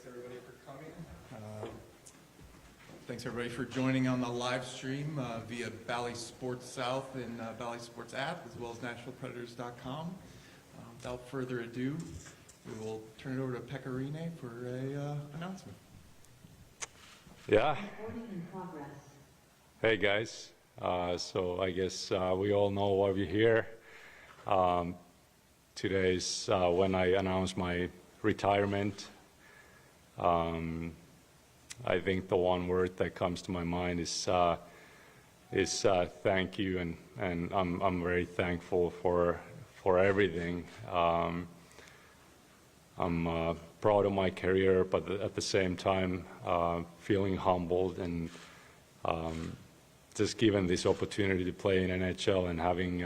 Thanks everybody for coming. Thanks everybody for joining on the live stream via Bally Sports South and Bally Sports app, as well as NashvillePredators.com. Without further ado, we will turn it over to Pekka Rinne for a announcement. Yeah. Recording in progress. Hey guys. So I guess we all know why we're here. Today's when I announce my retirement. I think the one word that comes to my mind is thank you, and I'm very thankful for everything. I'm proud of my career, but at the same time feeling humbled and just given this opportunity to play in NHL and having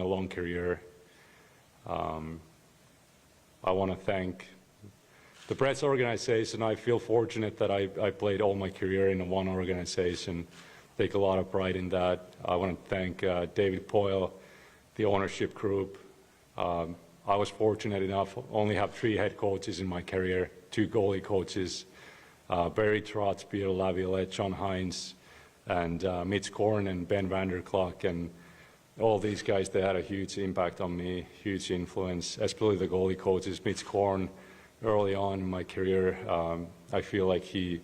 a long career. I want to thank the Preds organization. I feel fortunate that I played all my career in one organization. Take a lot of pride in that. I want to thank David Poyle, the ownership group. I was fortunate enough only have 3 head coaches in my career, 2 goalie coaches, Barry Trotz, Peter Laviolette, John Hines, and Mitch Korn and Ben Vanderklok. And all these guys, they had a huge impact on me, huge influence, especially the goalie coaches. Mitch Korn, early on in my career, I feel like he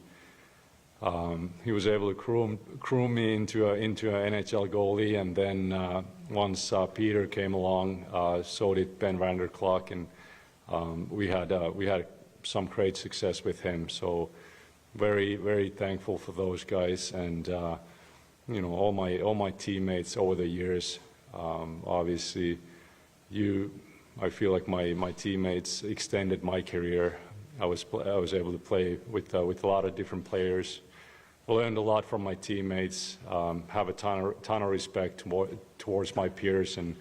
was able to groom me into an NHL goalie, and then once Peter came along, so did Ben Vanderklok, and we had some great success with him. So very, very thankful for those guys, and you know, all my teammates over the years. Obviously, I feel like my teammates extended my career. I was able to play with a lot of different players. I learned a lot from my teammates. Have a ton of respect towards my peers, and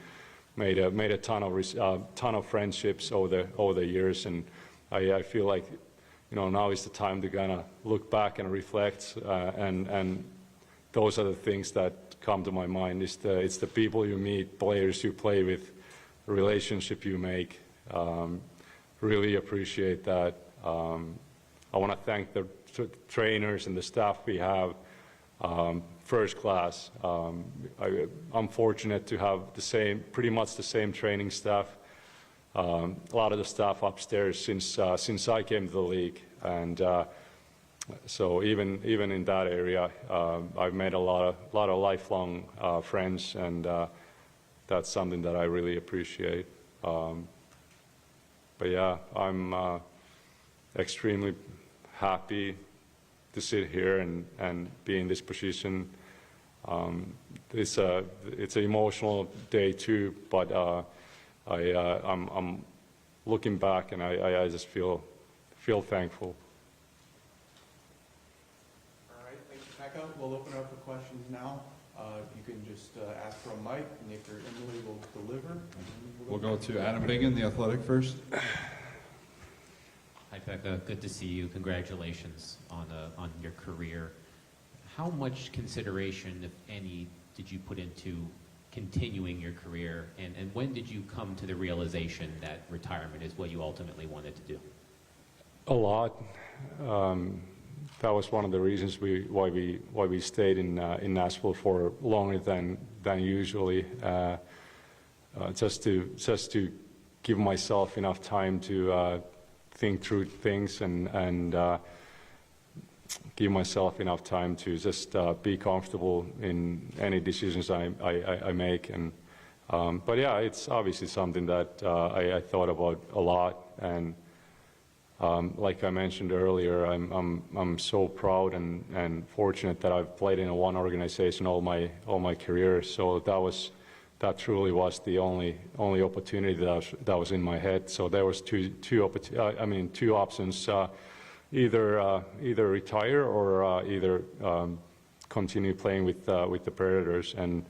made a ton of friendships over the years. And I feel like, you know, now is the time to kind of look back and reflect. And those are the things that come to my mind. It's the people you meet, players you play with, relationship you make. Really appreciate that. I want to thank the trainers and the staff we have, first class. I'm fortunate to have pretty much the same training staff. A lot of the staff upstairs since I came to the league, and so even in that area, I've made a lot of lifelong friends, and that's something that I really appreciate. But yeah, I'm extremely happy to sit here and be in this position. It's an emotional day too, but I'm looking back, and I just feel thankful. All right, thank you, Pekka. We'll open up for questions now. You can just ask for a mic, and if you're Emily, will deliver. We'll go to Adam Biggin, The Athletic, first. Hi, Pekka. Good to see you. Congratulations on your career. How much consideration, if any, did you put into continuing your career, and when did you come to the realization that retirement is what you ultimately wanted to do? A lot. That was one of the reasons why we stayed in Nashville for longer than usually. Just to give myself enough time to think through things, and give myself enough time to just be comfortable in any decisions I make. And but yeah, it's obviously something that I thought about a lot. And like I mentioned earlier, I'm so proud and fortunate that I've played in one organization all my career. So that truly was the only opportunity that was in my head. So there was two options: either retire or either continue playing with the Predators. And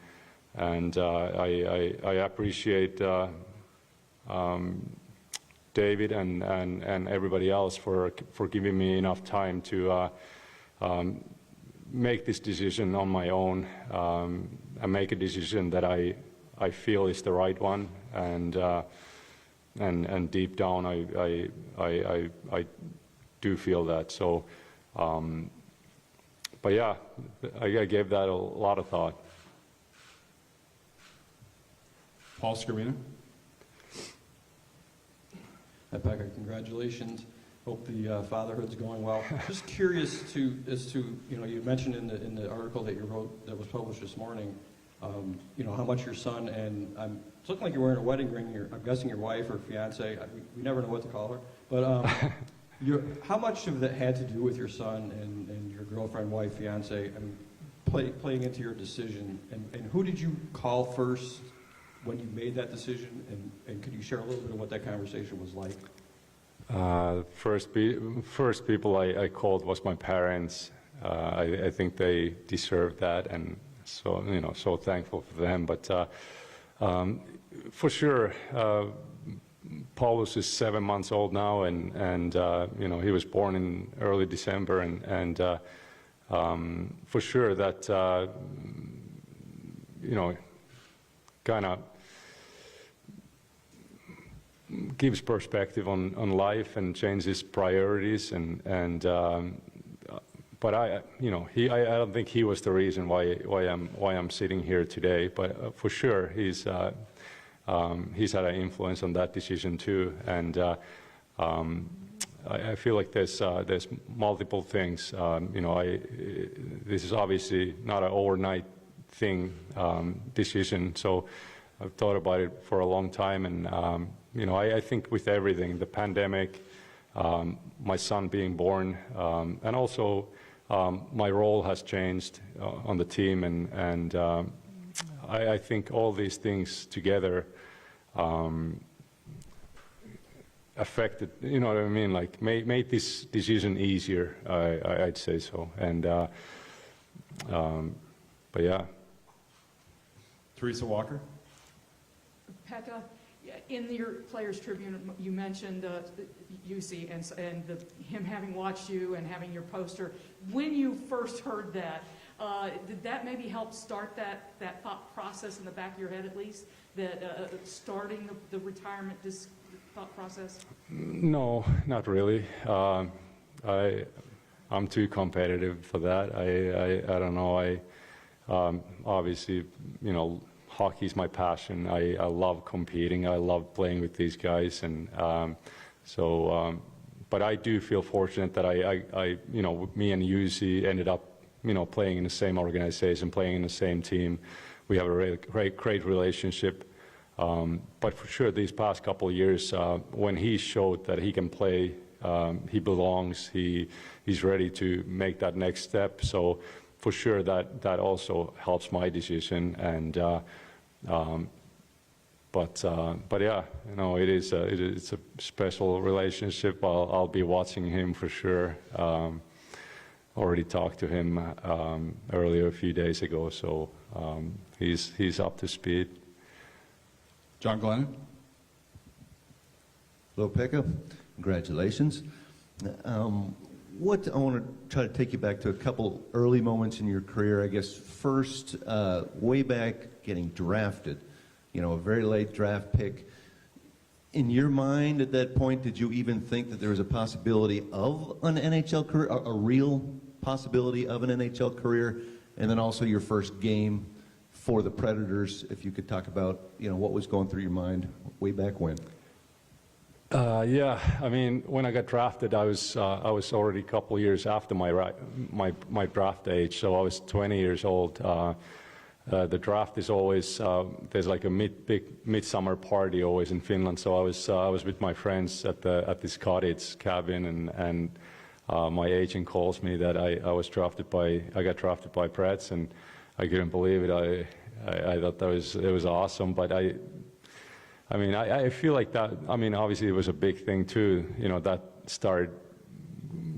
I appreciate David and everybody else for giving me enough time to make this decision on my own, and make a decision that I feel is the right one, and deep down I do feel that. So, but yeah, I gave that a lot of thought. Paul Scarina. Hi, Pekka, congratulations. Hope the fatherhood's going well. Just curious as to you mentioned in the article that you wrote that was published this morning, how much your son and it's looking like you're wearing a wedding ring. I'm guessing your wife or fiance. We never know what to call her. But how much of that had to do with your son and your girlfriend, wife, fiance? I mean, playing into your decision. And who did you call first when you made that decision? And could you share a little bit of what that conversation was like? First people I called was my parents. I think they deserved that, and so so thankful for them. But for sure, Paulus is 7 months old now, and he was born in early December, and for sure that kind of gives perspective on life and changes priorities, but I don't think he was the reason why I'm sitting here today. But for sure he's had an influence on that decision too, and I feel like there's multiple things. This is obviously not an overnight thing decision, so I've thought about it for a long time, and I think with everything, the pandemic, my son being born, and also my role has changed on the team, and I think all these things together affected, you know what I mean, like made this decision easier, I'd say so, and but yeah. Teresa Walker. Pekka, in your Players Tribune, you mentioned UC and him having watched you and having your poster. When you first heard that, did that maybe help start that thought process in the back of your head, at least, that starting the retirement thought process? No, not really. I'm too competitive for that. I don't know. Obviously, hockey's my passion. I love competing. I love playing with these guys, and but I do feel fortunate that me and UC ended up, playing in the same organization, playing in the same team. We have a really great relationship. But for sure, these past couple of years, when he showed that he can play, he belongs. He's ready to make that next step. So for sure, that also helps my decision. And but yeah, it's a special relationship. I'll be watching him for sure. Already talked to him earlier a few days ago, so he's up to speed. John Glennon. Hello, Pekka. Congratulations. I want to try to take you back to a couple early moments in your career. I guess first, way back getting drafted, a very late draft pick. In your mind at that point, did you even think that there was a possibility of an NHL career, a real possibility of an NHL career? And then also your first game for the Predators, if you could talk about, what was going through your mind way back when. Yeah, I mean, when I got drafted, I was already a couple of years after my draft age, so I was 20 years old. The draft is always there's like a big midsummer party always in Finland. So I was with my friends at this cottage cabin, and my agent calls me that I got drafted by Preds, and I couldn't believe it. I thought it was awesome, but I feel like that. I mean, obviously it was a big thing too. That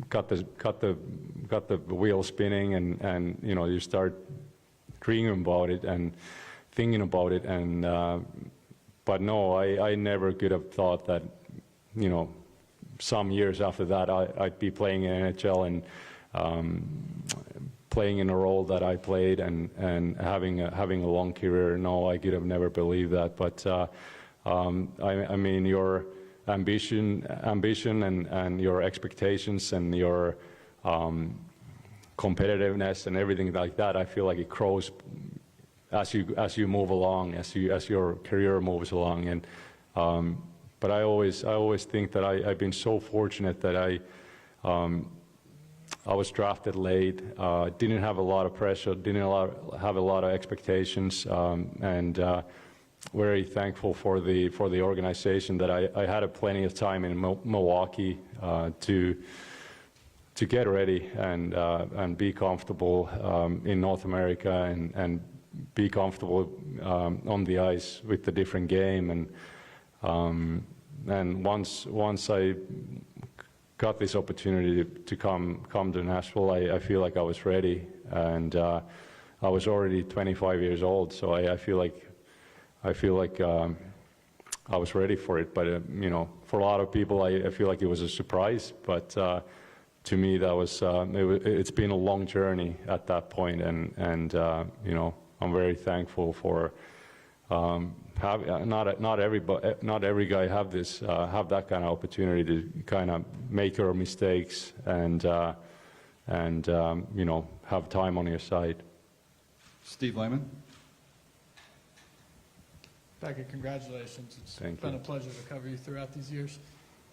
got the wheel spinning, and you start dreaming about it and thinking about it. And but no, I never could have thought that some years after that I'd be playing in NHL and playing in a role that I played and having a long career. No, I could have never believed that. But I mean, you're ambition and your expectations and your competitiveness and everything like that, I feel like it grows as you move along, as your career moves along. And but I always think that I've been so fortunate that I was drafted late, didn't have a lot of pressure, didn't have a lot of expectations, and very thankful for the organization that I had plenty of time in Milwaukee to get ready and be comfortable in North America and be comfortable on the ice with the different game. And once I got this opportunity to come to Nashville, I feel like I was ready, and I was already 25 years old, so I feel like I was ready for it. But you know, for a lot of people, I feel like it was a surprise. But to me, that was it's been a long journey at that point, and you know, I'm very thankful for not every guy have that kind of opportunity to kind of make your mistakes and you know, have time on your side. Steve Lehman. Pekka, congratulations. It's Thank been you. a pleasure to cover you throughout these years.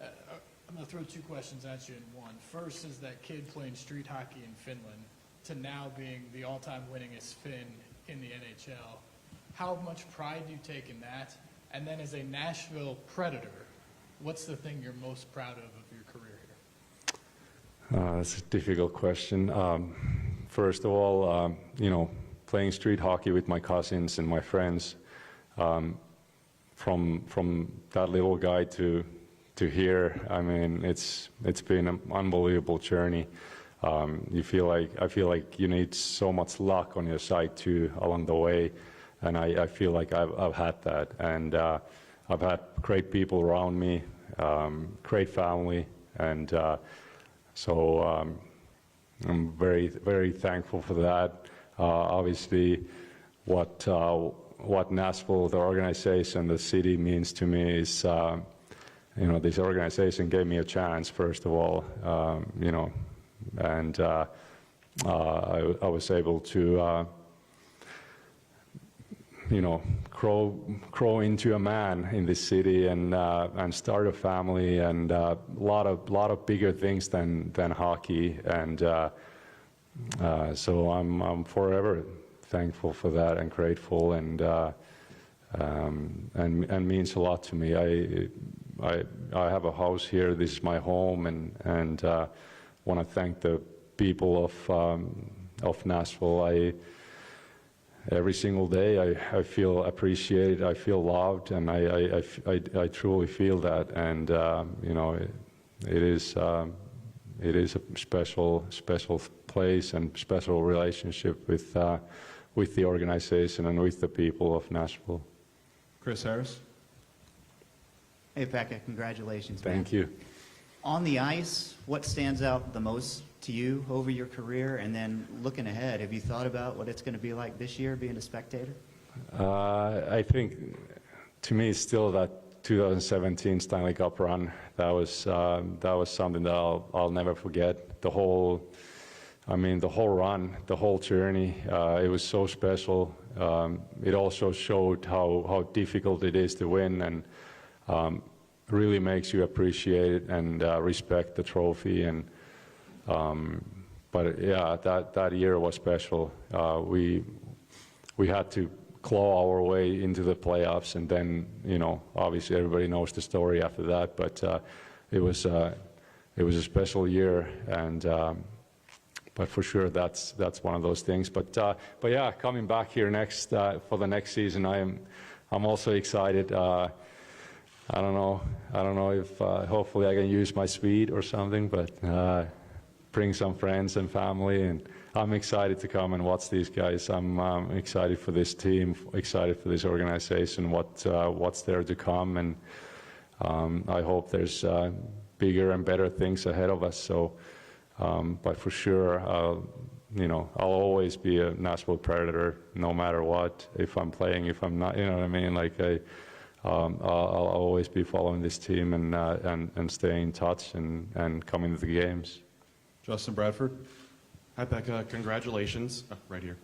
I'm going to throw two questions at you in one. First is that kid playing street hockey in Finland to now being the all-time winningest Finn in the NHL. How much pride do you take in that? And then as a Nashville Predator, what's the thing you're most proud of your career here? That's a difficult question. First of all, you know, playing street hockey with my cousins and my friends, from that little guy to here, I mean, it's been an unbelievable journey. I feel like you need so much luck on your side too along the way, and I feel like I've had that, and I've had great people around me, great family, and so I'm very, very thankful for that. Obviously, what Nashville, the organization, the city means to me is, you know, this organization gave me a chance, first of all, you know, and I was able to, you know, grow into a man in this city and start a family and a lot of bigger things than hockey, and so I'm forever thankful for that and grateful, and means a lot to me. I have a house here. This is my home, and want to thank the people of Nashville. Every single day I feel appreciated, I feel loved, and I truly feel that. And you know, it is a special place and special relationship with the organization and with the people of Nashville. Chris Harris. Hey, Pekka, congratulations, man. Thank you. On the ice, what stands out the most to you over your career? And then looking ahead, have you thought about what it's going to be like this year being a spectator? I think, to me, it's still that 2017 Stanley Cup run. That was something that I'll never forget. The whole run, the whole journey, it was so special. It also showed how difficult it is to win, and really makes you appreciate it and respect the trophy. And but yeah, that year was special. We had to claw our way into the playoffs, and then, you know, obviously everybody knows the story after that. But it was a special year, and but for sure that's one of those things. But yeah, coming back here next for the next season, I'm also excited. I don't know if hopefully I can use my speed or something, but bring some friends and family, and I'm excited to come and watch these guys. I'm excited for this team, excited for this organization, what's there to come, and I hope there's bigger and better things ahead of us. So, but for sure, you know, I'll always be a Nashville Predator, no matter what. If I'm playing, if I'm not, you know what I mean? Like I'll always be following this team and staying in touch and coming to the games. Justin Bradford. Hi, Pekka. Congratulations. Oh, right here.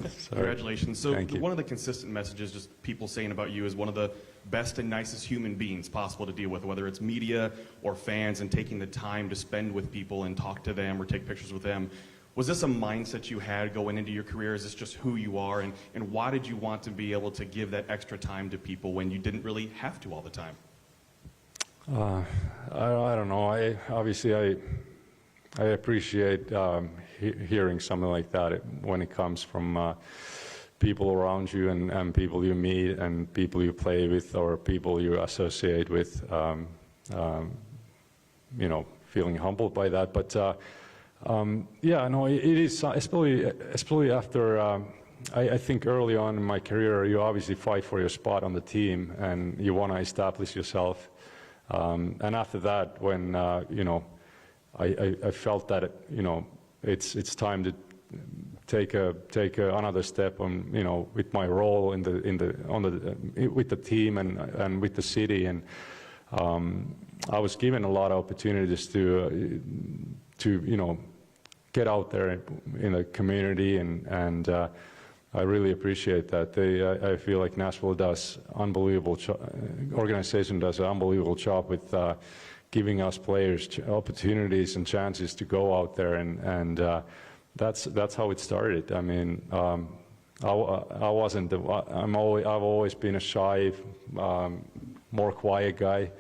Sorry. Congratulations. So Thank you. one of the consistent messages just people saying about you is one of the best and nicest human beings possible to deal with, whether it's media or fans, and taking the time to spend with people and talk to them or take pictures with them. Was this a mindset you had going into your career? Is this just who you are? And why did you want to be able to give that extra time to people when you didn't really have to all the time? I don't know. I appreciate hearing something like that when it comes from people around you and people you meet and people you play with or people you associate with. Feeling humbled by that, but it is especially after. I think early on in my career, you obviously fight for your spot on the team and you want to establish yourself. And after that, when I felt that it's time to take another step on with my role with the team and with the city, and I was given a lot of opportunities to get out there in the community, and I really appreciate that. I feel like Nashville does organization does an unbelievable job with giving us players opportunities and chances to go out there, and that's how it started. I mean, I've always been a shy, more quiet guy,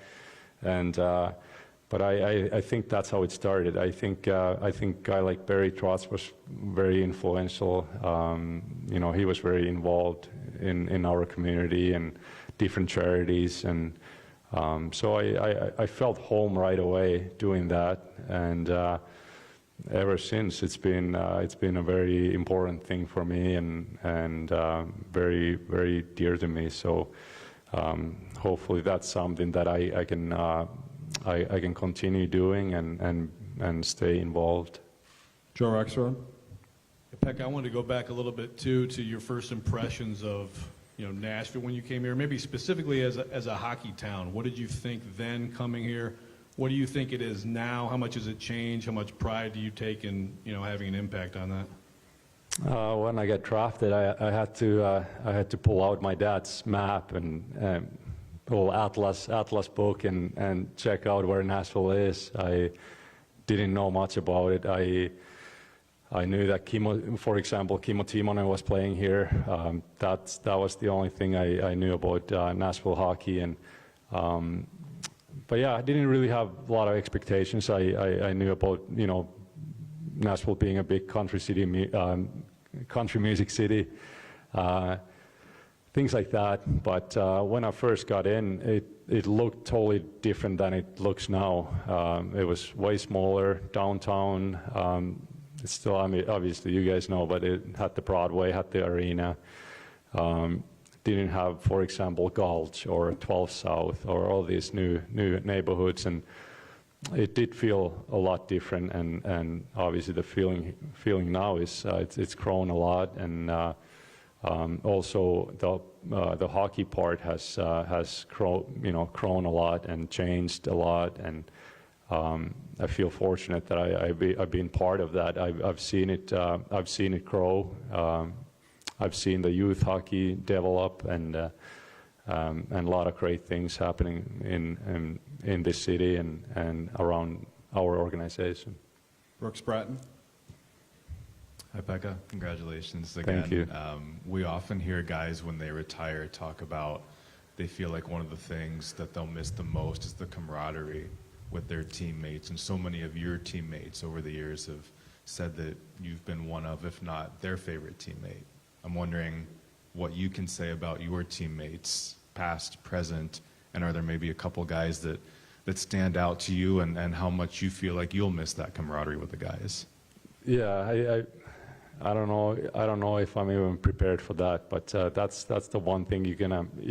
but I think that's how it started. I think a guy like Barry Trotz was very influential. He was very involved in our community and different charities, and so I felt home right away doing that, and ever since it's been a very important thing for me and very, very dear to me. So hopefully that's something that I can continue doing and stay involved. Joe Rexrod. Pekka, I wanted to go back a little bit too to your first impressions of Nashville when you came here, maybe specifically as a hockey town. What did you think then coming here? What do you think it is now? How much has it changed? How much pride do you take in having an impact on that? When I got drafted, I had to pull out my dad's map and little atlas book and check out where Nashville is. I didn't know much about it. I knew that for example, Kimmo Timonen was playing here. That was the only thing I knew about Nashville hockey, and but yeah, I didn't really have a lot of expectations. I knew about Nashville being a big country music city, things like that. But when I first got in, it looked totally different than it looks now. It was way smaller downtown. It's still, obviously you guys know, but it had the Broadway, had the arena. Didn't have, for example, Gulch or 12 South or all these new neighborhoods, and it did feel a lot different. And obviously the feeling now is it's grown a lot, and also the hockey part has grown a lot and changed a lot, and I feel fortunate that I've been part of that. I've seen it grow. I've seen the youth hockey develop, and a lot of great things happening in this city and around our organization. Brooks Bratton. Hi, Pekka. Congratulations again. Thank you. We often hear guys when they retire talk about they feel like one of the things that they'll miss the most is the camaraderie with their teammates, and so many of your teammates over the years have said that you've been one of, if not their favorite teammate. I'm wondering what you can say about your teammates, past, present, and are there maybe a couple guys that stand out to you, and how much you feel like you'll miss that camaraderie with the guys? Yeah, I don't know if I'm even prepared for that, but that's the one thing you're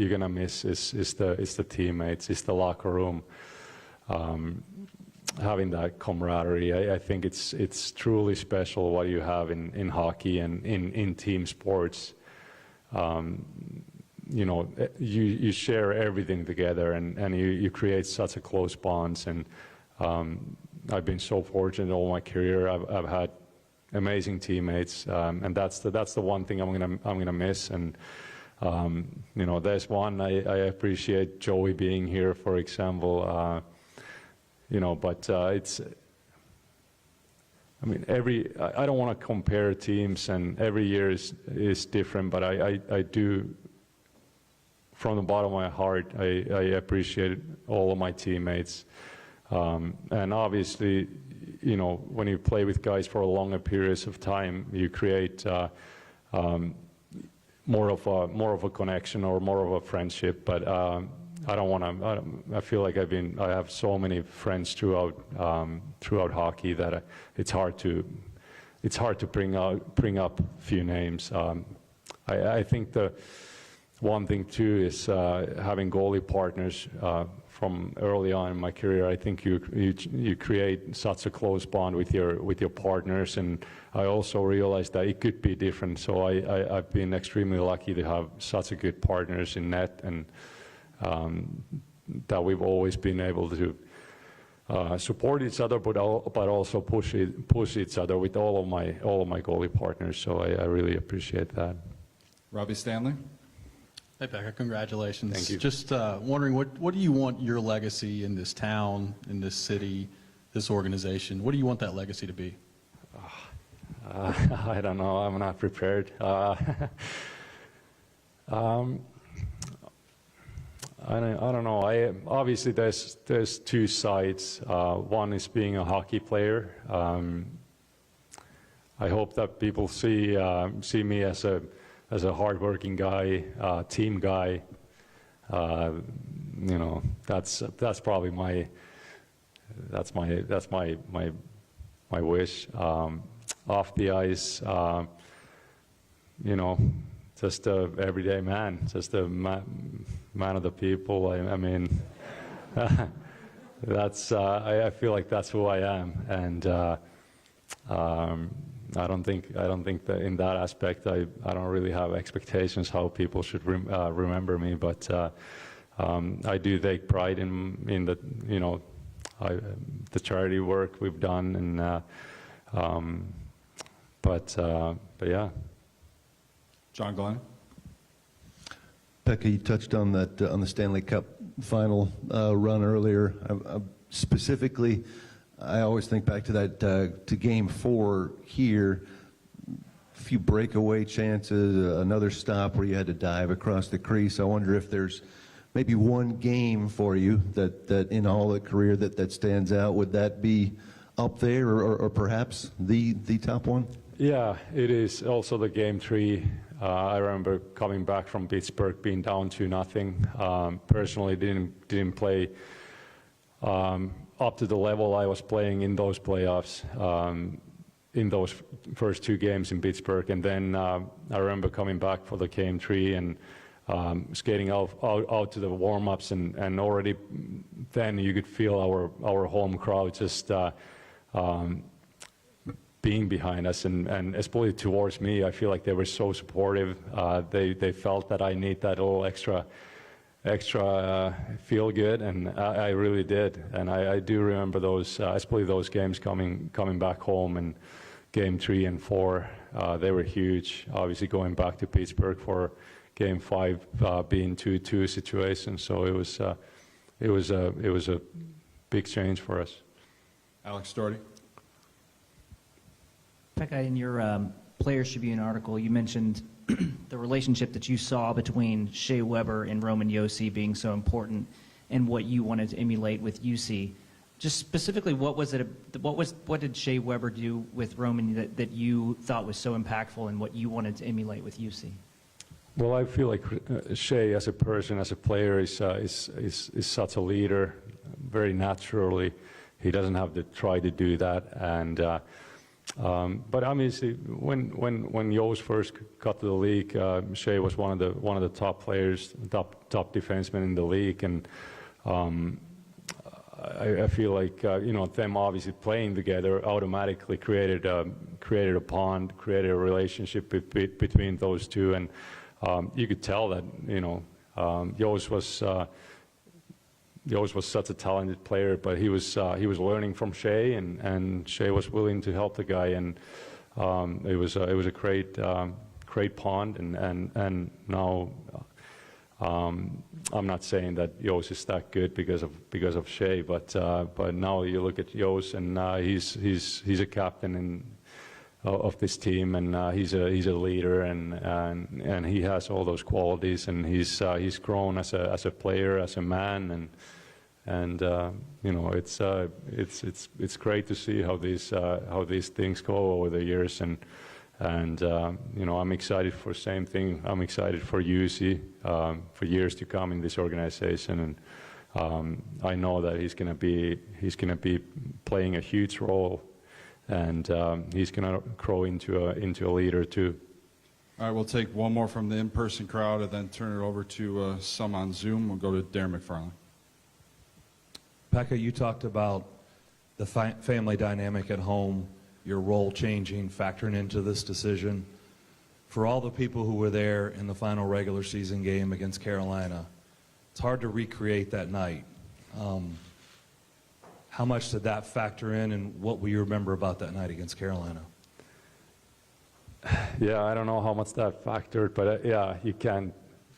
gonna miss is the teammates, is the locker room. Having that camaraderie, I think it's truly special what you have in hockey and in team sports. you share everything together, and you create such a close bonds. And I've been so fortunate all my career. I've had amazing teammates, and that's the one thing I'm gonna miss. And there's one I appreciate Joey being here, for example. But it's. I mean, I don't want to compare teams, and every year is different. But I do, from the bottom of my heart, I appreciate all of my teammates. And obviously, when you play with guys for longer periods of time, you create more of a connection or more of a friendship. But I don't want to. I feel like I have so many friends throughout hockey that it's hard to bring up a few names. I think the one thing too is having goalie partners from early on in my career. I think you create such a close bond with your partners, and I also realized that it could be different. So I've been extremely lucky to have such a good partners in net, and that we've always been able to support each other, but also push each other with all of my goalie partners. So I really appreciate that. Robbie Stanley. Hey, Pekka, congratulations. Thank you. Just wondering, what do you want your legacy in this town, in this city, this organization? What do you want that legacy to be? I don't know. I'm not prepared. I don't know. Obviously, there's two sides. One is being a hockey player. I hope that people see me as a hardworking guy, team guy. That's probably my wish. Off the ice, just a everyday man, just a man of the people. I mean, that's. I feel like that's who I am, and I don't think that in that aspect I don't really have expectations how people should remember me. But I do take pride in the the charity work we've done, and but yeah. John Glenn. Pekka, you touched on that on the Stanley Cup final run earlier. Specifically, I always think back to that to Game 4 here. A few breakaway chances, another stop where you had to dive across the crease. I wonder if there's maybe one game for you that in all the career that stands out. Would that be up there, or perhaps the top one? Yeah, it is also the Game 3. I remember coming back from Pittsburgh, being down 2-0. Personally, didn't play up to the level I was playing in those playoffs, in those first two games in Pittsburgh. And then I remember coming back for the Game 3 and skating out to the warm-ups, and already then you could feel our home crowd just being behind us, and especially towards me. I feel like they were so supportive. They felt that I need that little extra feel good, and I really did. And I do remember those, especially those games coming back home, and Game 3 and 4, they were huge. Obviously, going back to Pittsburgh for Game 5 being 2-2 situation, so it was a big change for us. Alex Doherty. Pekka, in your Players Tribune article, you mentioned the relationship that you saw between Shea Weber and Roman Josi being so important, and what you wanted to emulate with Jussi. Just specifically, what did Shea Weber do with Roman that you thought was so impactful, and what you wanted to emulate with Jussi? Well, I feel like Shea, as a person, as a player, is such a leader, very naturally. He doesn't have to try to do that, and. But obviously, when Jos first got to the league, Shea was one of the top players, top defensemen in the league, and I feel like them obviously playing together automatically created a bond, created a relationship between those two, and you could tell that, Joost was such a talented player, but he was learning from Shea, and Shea was willing to help the guy, and it was a great pond, and now I'm not saying that Joost is that good because of Shea, but now you look at Joost, and he's a captain of this team, and he's a leader, and he has all those qualities, and he's grown as a player, as a man, and it's great to see how these things go over the years, and I'm excited for the same thing. I'm excited for UC for years to come in this organization, and I know that he's gonna be playing a huge role, and he's going to grow into a leader too. All right, we'll take one more from the in-person crowd and then turn it over to some on Zoom. We'll go to Darren McFarland. Pekka, you talked about the family dynamic at home, your role changing, factoring into this decision. For all the people who were there in the final regular season game against Carolina, it's hard to recreate that night. How much did that factor in, and what will you remember about that night against Carolina? Yeah, I don't know how much that factored, but yeah, you can't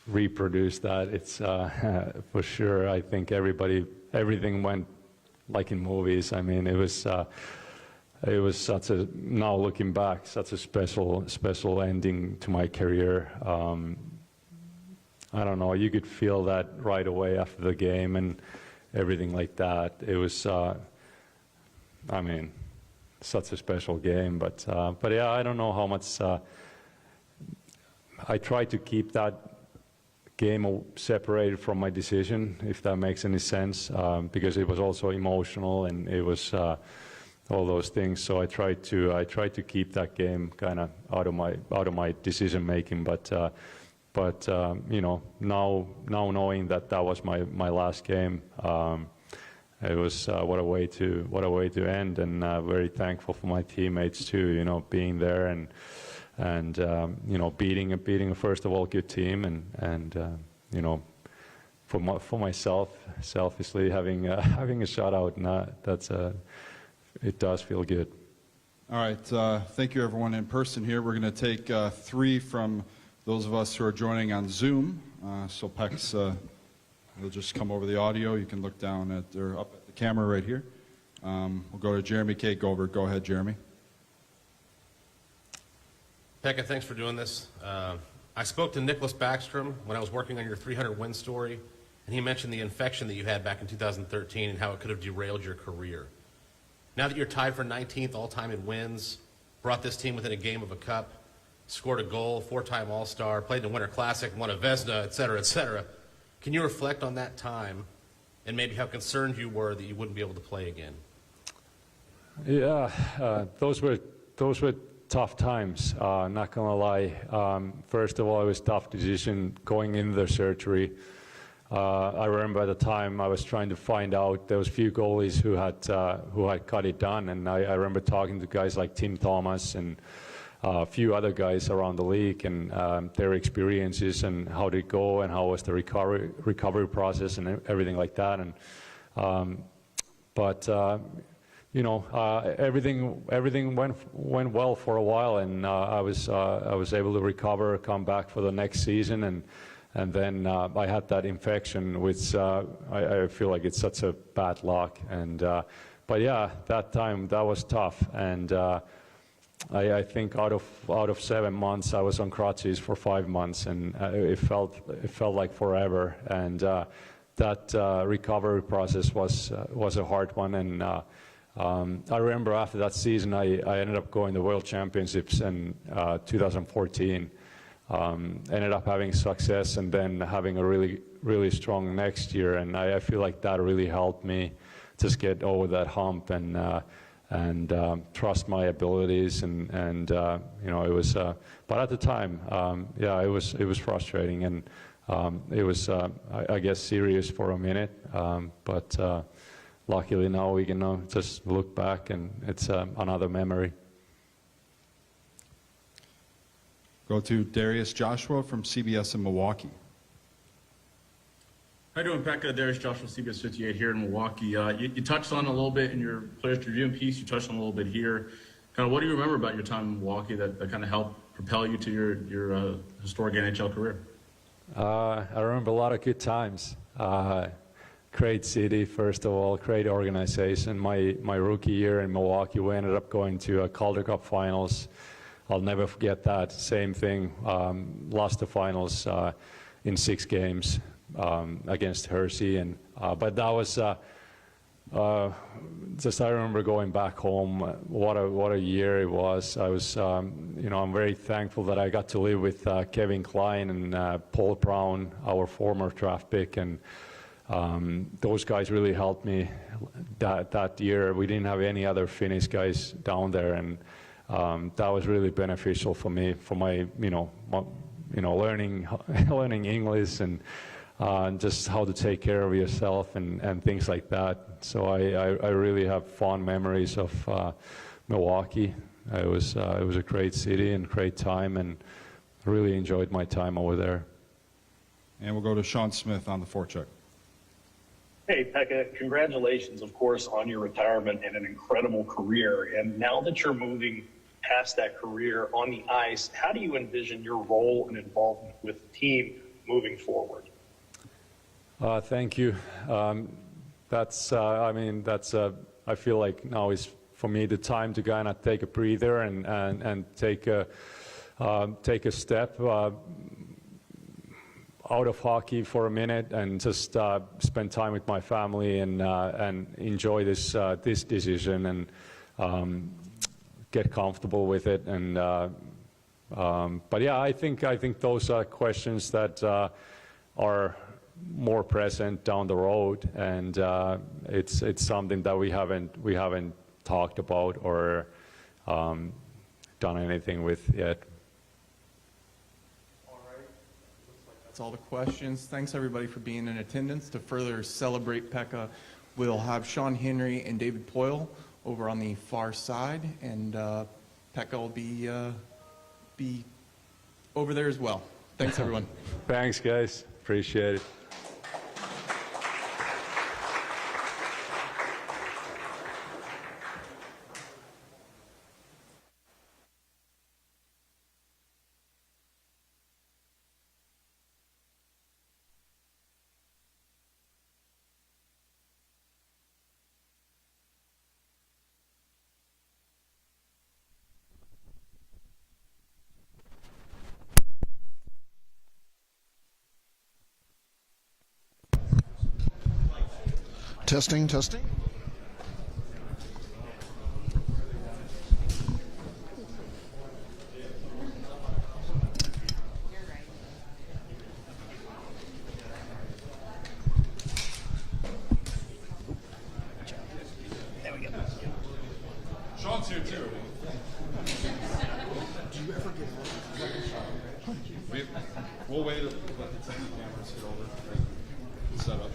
reproduce that. It's for sure. I think everything went like in movies. I mean, it was such a, now looking back, such a special ending to my career. I don't know, you could feel that right away after the game, and everything like that. It was, such a special game. But yeah, I don't know how much. I tried to keep that game separated from my decision, if that makes any sense, because it was also emotional, and it was all those things. So I tried to keep that game kind of out of my decision making. But now knowing that was my last game, it was what a way to end, and very thankful for my teammates too. Being there and beating a first of all good team, and for myself, selfishly having a shutout, and it does feel good. All right, thank you everyone in person here. We're going to take 3 from those of us who are joining on Zoom. So Peck's will just come over the audio. You can look down up at the camera right here. We'll go to Jeremy K. Goldberg. Go ahead, Jeremy. Pekka, thanks for doing this. I spoke to Nicholas Backstrom when I was working on your 300-win story, and he mentioned the infection that you had back in 2013 and how it could have derailed your career. Now that you're tied for 19th all-time in wins, brought this team within a game of a cup, scored a goal, 4-time All-Star, played in the Winter Classic, won a Vezina, et cetera, can you reflect on that time and maybe how concerned you were that you wouldn't be able to play again? Yeah, those were tough times, not gonna lie. First of all, it was a tough decision going into the surgery. I remember at the time I was trying to find out, there was a few goalies who had got it done, and I remember talking to guys like Tim Thomas and a few other guys around the league, and their experiences and how did it go and how was the recovery process and everything like that. And everything went well for a while, and I was able to recover, come back for the next season, and then I had that infection, which I feel like it's such a bad luck. And but yeah, that time that was tough, and I think out of 7 months I was on crutches for 5 months, and it felt like forever. And that recovery process was a hard one, and I remember after that season I ended up going to the World Championships in 2014. Ended up having success, and then having a really strong next year, and I feel like that really helped me just get over that hump and trust my abilities, and it was. But at the time, it was frustrating, and it was I guess serious for a minute. But luckily now we can just look back, and it's another memory. Go to Darius Joshua from CBS in Milwaukee. How you doing, Pekka? Darius Joshua, CBS 58 here in Milwaukee. You touched on a little bit in your Players Tribune piece. You touched on a little bit here. Kind of what do you remember about your time in Milwaukee that kind of helped propel you to your historic NHL career? I remember a lot of good times. Great city, first of all, great organization. My rookie year in Milwaukee, we ended up going to a Calder Cup finals. I'll never forget that. Same thing, lost the finals in 6 games against Hershey. But that was just, I remember going back home. What a year it was. I was, I'm very thankful that I got to live with Kevin Klein and Paul Brown, our former draft pick, and those guys really helped me that year. We didn't have any other Finnish guys down there, and that was really beneficial for me, for my, learning English and just how to take care of yourself and things like that. So I really have fond memories of Milwaukee. It was a great city and great time, and really enjoyed my time over there. And we'll go to Sean Smith on the forecheck. Hey, Pekka, congratulations, of course, on your retirement and an incredible career. And now that you're moving past that career on the ice, how do you envision your role and involvement with the team moving forward? Thank you. I feel like now is for me the time to kind of take a breather and take a step out of hockey for a minute and just spend time with my family and enjoy this decision and get comfortable with it. And but yeah, I think those are questions that are more present down the road, and it's something that we haven't talked about or done anything with yet. All right. Looks like that's all the questions. Thanks everybody for being in attendance. To further celebrate Pekka, we'll have Sean Henry and David Poyle over on the far side, and Pekka will be over there as well. Thanks everyone. Thanks guys, appreciate it. Testing, testing. There we go. Sean's here too. Do you ever get a second shot? We'll wait. Let the cameras get over. Set up.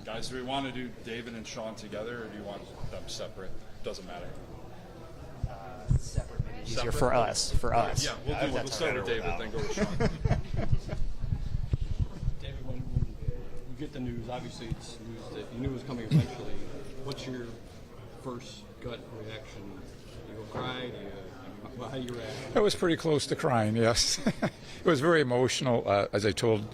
Guys, do we want to do David and Sean together, or do you want them separate? Doesn't matter. Separate, maybe easier Separate? for us. For us. Yeah, we'll start with David, then go to Sean. David, when you get the news, obviously it's news that you knew was coming eventually. What's your first gut reaction? You go cry? How do you react? I was pretty close to crying, yes. It was very emotional. As I told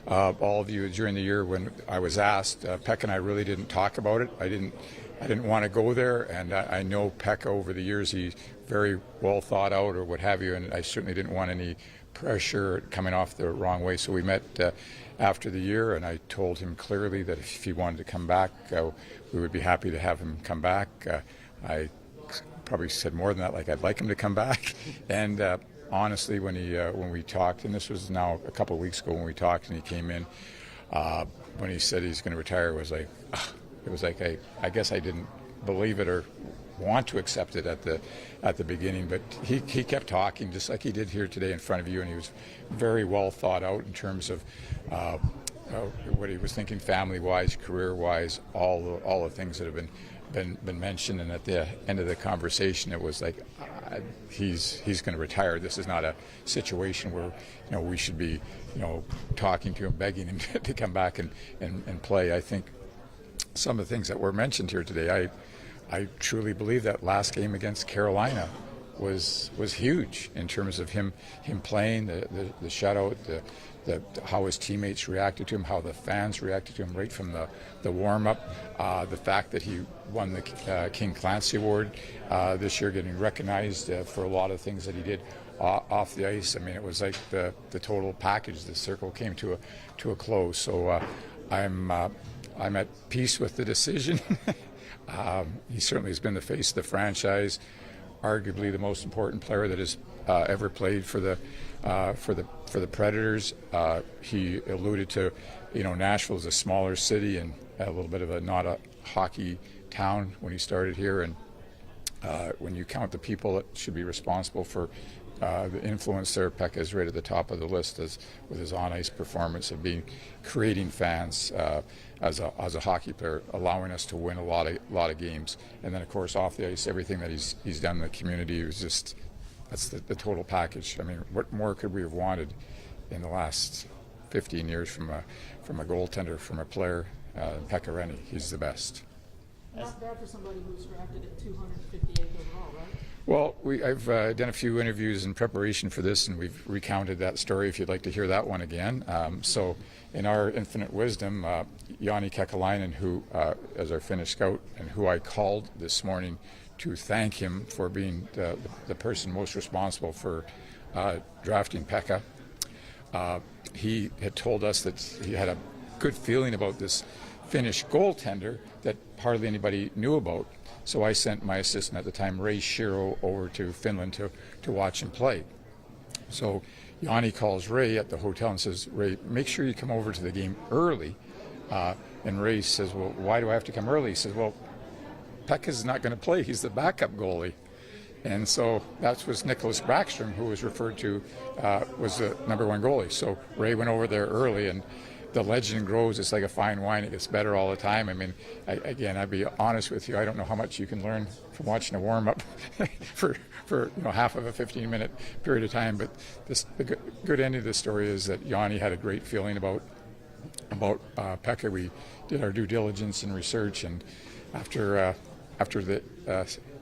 all of you during the year when I was asked, Pekka and I really didn't talk about it. I didn't want to go there, and I know Pekka over the years, he's very well thought out or what have you, and I certainly didn't want any pressure coming off the wrong way. So we met after the year, and I told him clearly that if he wanted to come back, we would be happy to have him come back. I probably said more than that, like I'd like him to come back. And honestly, when we talked, and this was now a couple of weeks ago when we talked and he came in, when he said he's going to retire, it was like, it was like I guess I didn't believe it or want to accept it at the beginning, but he kept talking just like he did here today in front of you, and he was very well thought out in terms of what he was thinking family-wise, career-wise, all the things that have been mentioned. And at the end of the conversation, it was like he's going to retire. This is not a situation where we should be talking to him, begging him to come back and play. I think some of the things that were mentioned here today, I truly believe that last game against Carolina was huge in terms of him playing, the shutout, how his teammates reacted to him, how the fans reacted to him right from the warm-up, the fact that he won the King Clancy Award this year, getting recognized for a lot of things that he did off the ice. I mean, it was like the total package. The circle came to a close. So I'm at peace with the decision. He certainly has been the face of the franchise, arguably the most important player that has ever played for the Predators. He alluded to, Nashville is a smaller city and a little bit of not a hockey town when he started here. And when you count the people that should be responsible for the influence there, Pekka is right at the top of the list with his on-ice performance of creating fans as a hockey player, allowing us to win a lot of games. And then, of course, off the ice, everything that he's done in the community was just, that's the total package. I mean, what more could we have wanted in the last 15 years from a goaltender, from a player? Pekka Rinne, he's the best. Not bad for somebody who's drafted at 258th overall, right? Well, I've done a few interviews in preparation for this, and we've recounted that story if you'd like to hear that one again. So in our infinite wisdom, Jani Kekalainen, who as our Finnish scout and who I called this morning to thank him for being the person most responsible for drafting Pekka, he had told us that he had a good feeling about this Finnish goaltender that hardly anybody knew about. So I sent my assistant at the time, Ray Shiro, over to Finland to watch him play. So Jani calls Ray at the hotel and says, Ray, make sure you come over to the game early. And Ray says, well, why do I have to come early? He says, well, Pekka's not going to play. He's the backup goalie. And so that was Nicholas Backstrom, who was referred to, was the #1 goalie. So Ray went over there early, and the legend grows. It's like a fine wine. It gets better all the time. I mean, I'd be honest with you. I don't know how much you can learn from watching a warm-up for half of a 15-minute period of time. But the good ending of the story is that Jani had a great feeling about Pekka. We did our due diligence and research, and after the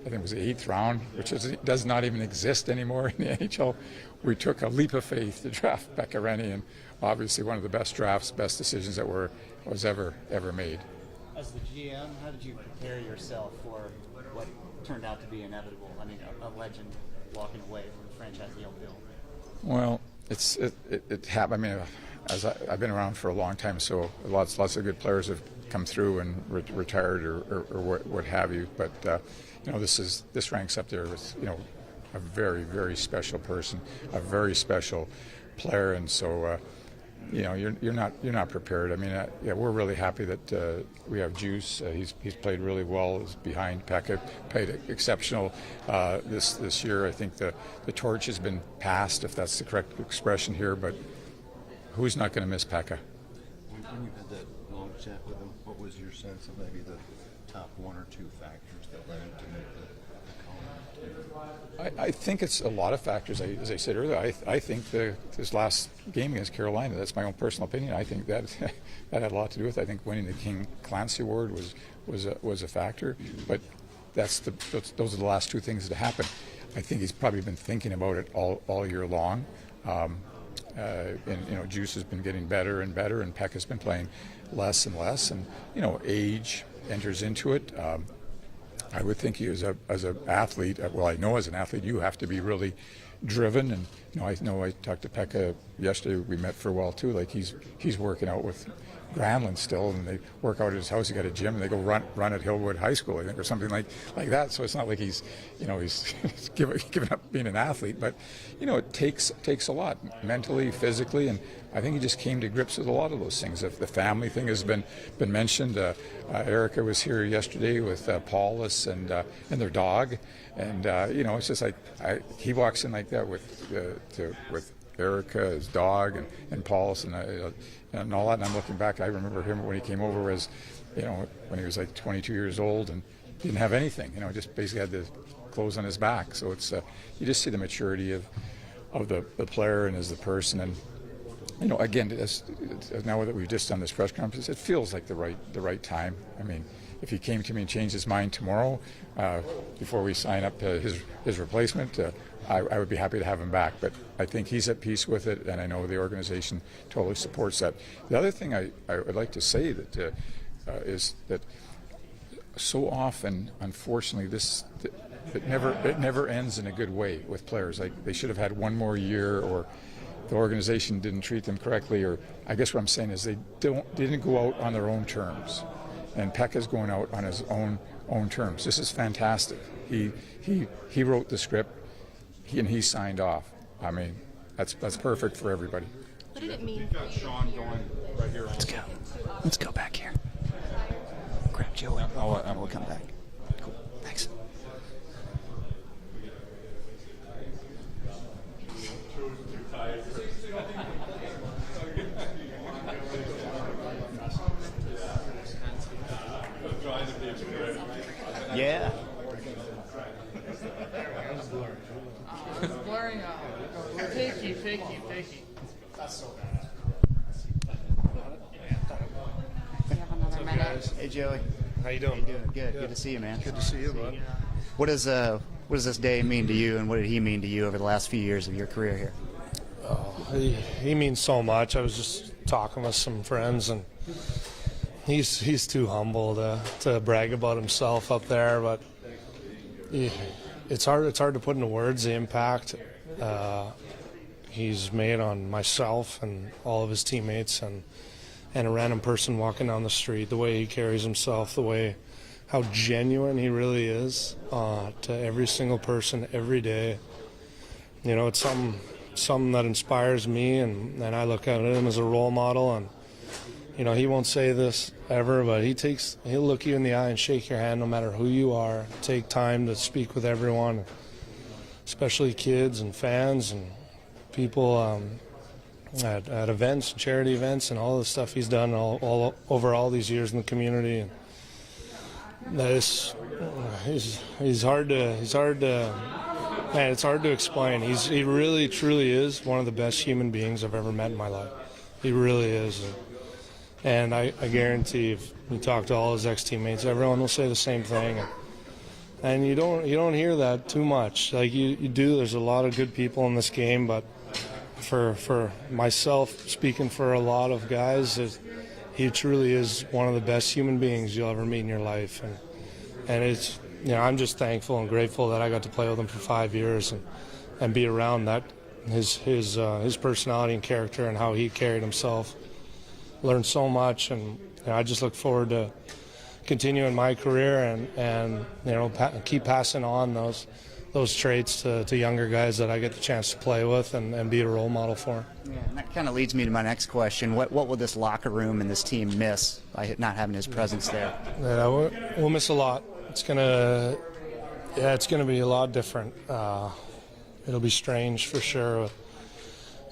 I think it was the 8th round, which does not even exist anymore in the NHL, we took a leap of faith to draft Pekka Rinne, and obviously one of the best drafts, best decisions that was ever made. As the GM, how did you prepare yourself for what turned out to be inevitable? I mean, a legend walking away from the franchise Yale built. Well, it happened. I mean, as I've been around for a long time, so lots of good players have come through and retired or what have you. But this ranks up there with a very, very special person, a very special player, and so you're not prepared. I mean, we're really happy that we have Juice. He's played really well. He's behind Pekka, played exceptional this year. I think the torch has been passed, if that's the correct expression here. But who's not going to miss Pekka? When you had that long chat with him, what was your sense of maybe the top 1 or 2 factors that led him to make the call? I think it's a lot of factors. As I said earlier, I think this last game against Carolina, that's my own personal opinion, I think that had a lot to do with it. I think winning the King Clancy Award was a factor, but those are the last 2 things that happened. I think he's probably been thinking about it all year long. And Juice has been getting better and better, and Pekka's been playing less and less, and age enters into it. I would think you as an athlete, well, I know as an athlete, you have to be really driven, and I know I talked to Pekka yesterday we met for a while too. Like he's working out with Granlund still, and they work out at his house. He got a gym, and they go run at Hillwood High School, I think, or something like that. So it's not like he's given up being an athlete, but it takes a lot mentally, physically, and I think he just came to grips with a lot of those things. The family thing has been mentioned. Erica was here yesterday with Paulus and their dog, and it's just like he walks in like that with Erica, his dog, and Paulus, and all that. And I'm looking back, I remember him when he came over as, when he was like 22 years old and didn't have anything, just basically had the clothes on his back. So it's, you just see the maturity of the player and as the person. And, again, now that we've just done this press conference, it feels like the right time. I mean, if he came to me and changed his mind tomorrow, before we sign up his replacement, I would be happy to have him back. But I think he's at peace with it, and I know the organization totally supports that. The other thing I would like to say that is that so often, unfortunately, it never ends in a good way with players. Like they should have had one more year, or the organization didn't treat them correctly, or I guess what I'm saying is they didn't go out on their own terms. And Pekka's going out on his own terms. This is fantastic. He wrote the script, and he signed off. I mean, that's perfect for everybody. What did it mean? We've got Sean going right here. Let's go back here. Grab Joey. We'll come back. Cool. Thanks. Yeah. It's blurring out. Fakey. That's so bad. We have another minute. Hey, Joey. How you doing? Good to see you, man. Good to see you, bud. What does this day mean to you, and what did he mean to you over the last few years of your career here? He means so much. I was just talking with some friends, and he's too humble to brag about himself up there, but it's hard to put into words the impact he's made on myself and all of his teammates, and a random person walking down the street, the way he carries himself, how genuine he really is to every single person every day. It's something that inspires me, and I look at him as a role model. And he won't say this ever, but he'll look you in the eye and shake your hand no matter who you are. Take time to speak with everyone, especially kids and fans and people at events, charity events, and all the stuff he's done all over all these years in the community. And that is, he's hard to. Man, it's hard to explain. He really, truly is one of the best human beings I've ever met in my life. He really is. And I guarantee if you talk to all his ex-teammates, everyone will say the same thing. And you don't hear that too much. Like you do, there's a lot of good people in this game, but for myself, speaking for a lot of guys, he truly is one of the best human beings you'll ever meet in your life. And it's, I'm just thankful and grateful that I got to play with him for 5 years and be around that, his personality and character and how he carried himself. Learned so much, and I just look forward to continuing my career and keep passing on those traits to younger guys that I get the chance to play with and be a role model for. Yeah, and that kind of leads me to my next question. What will this locker room and this team miss by not having his presence there? Yeah, we'll miss a lot. It's gonna be a lot different. It'll be strange for sure.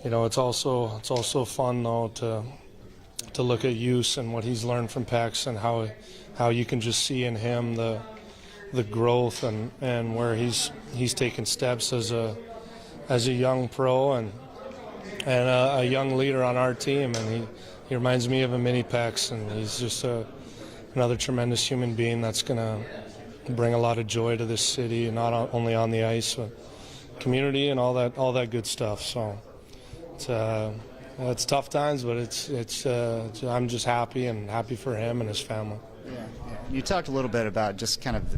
It's also fun though to look at Use and what he's learned from Pex, and how you can just see in him the growth and where he's taken steps as a young pro and a young leader on our team. And he reminds me of a mini Pex, and he's just another tremendous human being that's gonna bring a lot of joy to this city, not only on the ice, but community and all that good stuff. So it's tough times, but I'm just happy for him and his family. Yeah. You talked a little bit about just kind of